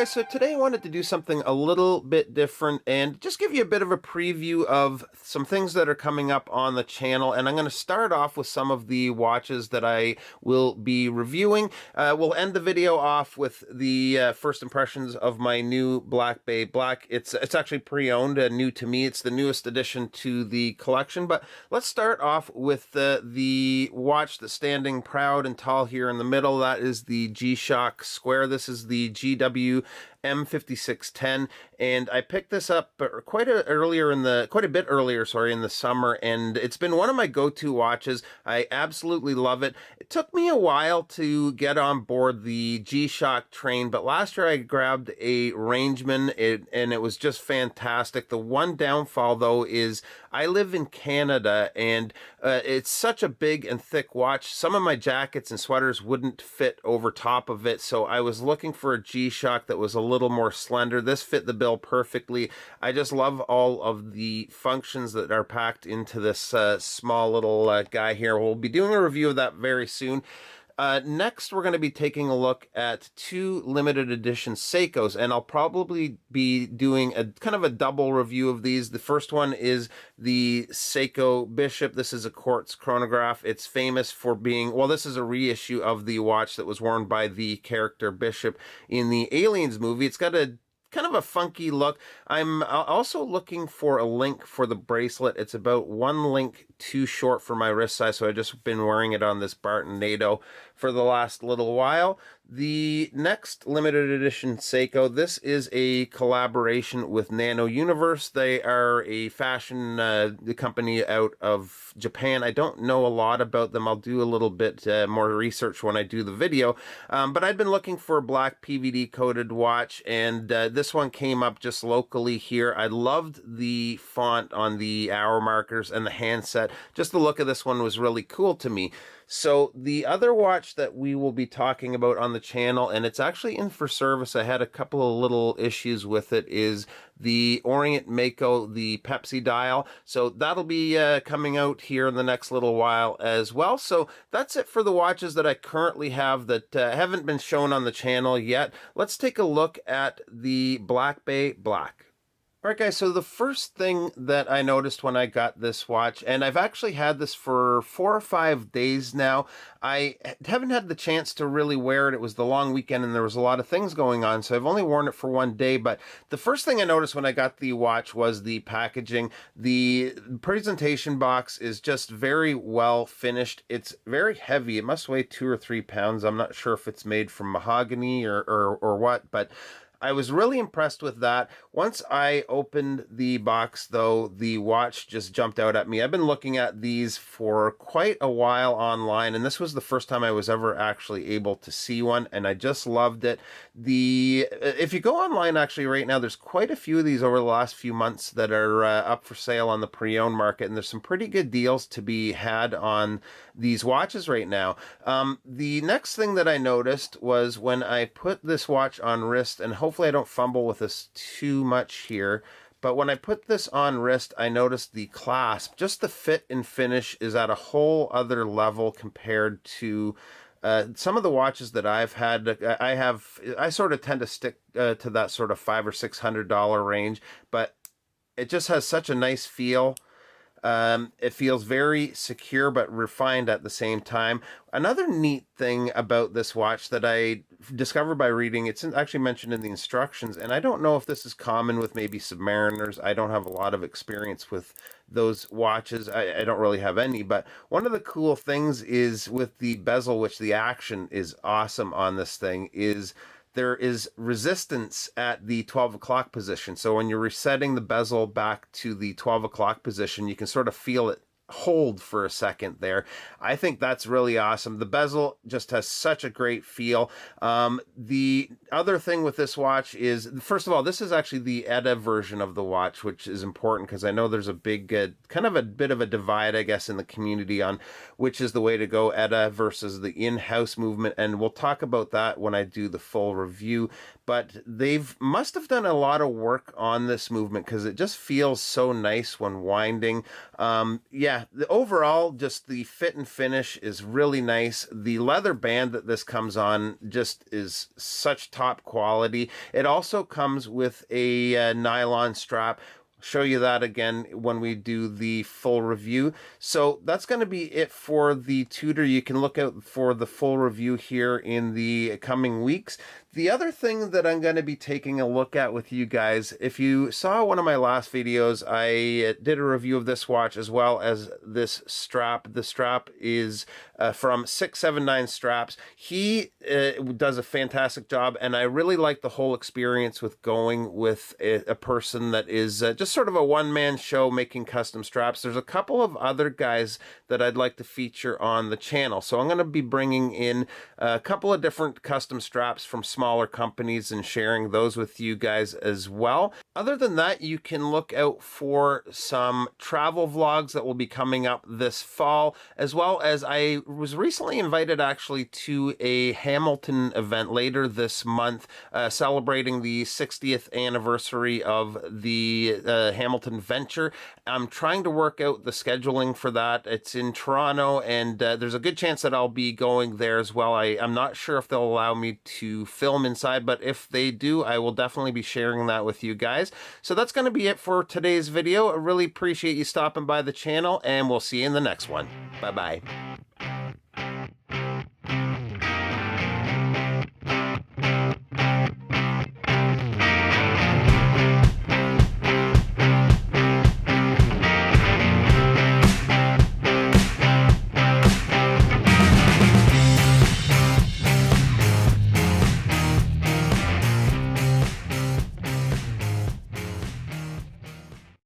Alright guys, so today I wanted to do something a little bit different and just give you a bit of a preview of some things that are coming up on the channel, and I'm going to start off with some of the watches that I will be reviewing. We'll end the video off with the first impressions of my new Black Bay Black. It's actually pre-owned and new to me. It's the newest addition to the collection, but let's start off with the watch that's standing proud and tall here in the middle. That is the G-Shock Square. This is the GW M5610, and I picked this up quite a bit earlier, in the summer, and it's been one of my go-to watches. I absolutely love it. It took me a while to get on board the G-Shock train, but last year I grabbed a Rangeman, and it was just fantastic. The one downfall though is I live in Canada, and it's such a big and thick watch. Some of my jackets and sweaters wouldn't fit over top of it, so I was looking for a G-Shock that was a little more slender. This fit the bill perfectly. I just love all of the functions that are packed into this small little guy here. We'll be doing a review of that very soon. Next, we're going to be taking a look at two limited edition Seikos, and I'll probably be doing a kind of a double review of these. The first one is the Seiko Bishop. This is a quartz chronograph. It's famous for being, well, this is a reissue of the watch that was worn by the character Bishop in the Aliens movie. It's got a kind of a funky look. I'm also looking for a link for the bracelet. It's about one link too short for my wrist size, so I've just been wearing it on this Barton NATO for the last little while. The next limited edition Seiko, this is a collaboration with Nano Universe. They are a fashion company out of Japan. I don't know a lot about them. I'll do a little bit more research when I do the video. But I'd been looking for a black PVD coated watch, and this one came up just locally here. I loved the font on the hour markers and the handset. Just the look of this one was really cool to me. So the other watch that we will be talking about on the channel, and it's actually in for service, I had a couple of little issues with it, is the Orient Mako, the Pepsi dial. So that'll be coming out here in the next little while as well. So that's it for the watches that I currently have that haven't been shown on the channel yet. Let's take a look at the Black Bay Black. Alright guys, so the first thing that I noticed when I got this watch, and I've actually had this for 4 or 5 days now, I haven't had the chance to really wear it. It was the long weekend and there was a lot of things going on, so I've only worn it for 1 day. But the first thing I noticed when I got the watch was the packaging. The presentation box is just very well finished. It's very heavy. It must weigh 2 or 3 pounds. I'm not sure if it's made from mahogany or what, but I was really impressed with that. Once I opened the box, though, the watch just jumped out at me. I've been looking at these for quite a while online, and this was the first time I was ever actually able to see one, and I just loved it. If you go online, actually, right now, there's quite a few of these over the last few months that are up for sale on the pre-owned market, and there's some pretty good deals to be had on these watches right now. The next thing that I noticed was when I put this watch on wrist, and hopefully I don't fumble with this too much here, but when I put this on wrist, I noticed the clasp, just the fit and finish is at a whole other level compared to some of the watches that I've had. I sort of tend to stick to that sort of $500 or $600 range, but it just has such a nice feel. It feels very secure but refined at the same time. Another neat thing about this watch that I discovered by reading, it's actually mentioned in the instructions, and I don't know if this is common with maybe Submariners. I don't have a lot of experience with those watches. I don't really have any, but one of the cool things is with the bezel, which the action is awesome on this thing, is there is resistance at the 12 o'clock position. So when you're resetting the bezel back to the 12 o'clock position, you can sort of feel it hold for a second there. I think that's really awesome. The bezel just has such a great feel. The other thing with this watch is, first of all, this is actually the ETA version of the watch, which is important because I know there's a big, kind of a bit of a divide, I guess, in the community on which is the way to go, ETA versus the in-house movement, and we'll talk about that when I do the full review. but they've must have done a lot of work on this movement because it just feels so nice when winding. Yeah, overall, just the fit and finish is really nice. The leather band that this comes on just is such top quality. It also comes with a nylon strap. Show you that again when we do the full review. So that's going to be it for the Tudor. You can look out for the full review here in the coming weeks. The other thing that I'm going to be taking a look at with you guys, if you saw one of my last videos, I did a review of this watch as well as this strap. The strap is from 679 Straps. He does a fantastic job, and I really like the whole experience with going with a person that is just sort of a one-man show making custom straps. There's a couple of other guys that I'd like to feature on the channel. So I'm going to be bringing in a couple of different custom straps from smaller companies and sharing those with you guys as well. Other than that, you can look out for some travel vlogs that will be coming up this fall, as well as I was recently invited actually to a Hamilton event later this month, celebrating the 60th anniversary of the Hamilton venture. I'm trying to work out the scheduling for that. It's in Toronto, and there's a good chance that I'll be going there as well. I'm not sure if they'll allow me to film inside, but if they do, I will definitely be sharing that with you guys. So that's going to be it for today's video. I really appreciate you stopping by the channel, and we'll see you in the next one. Bye-bye.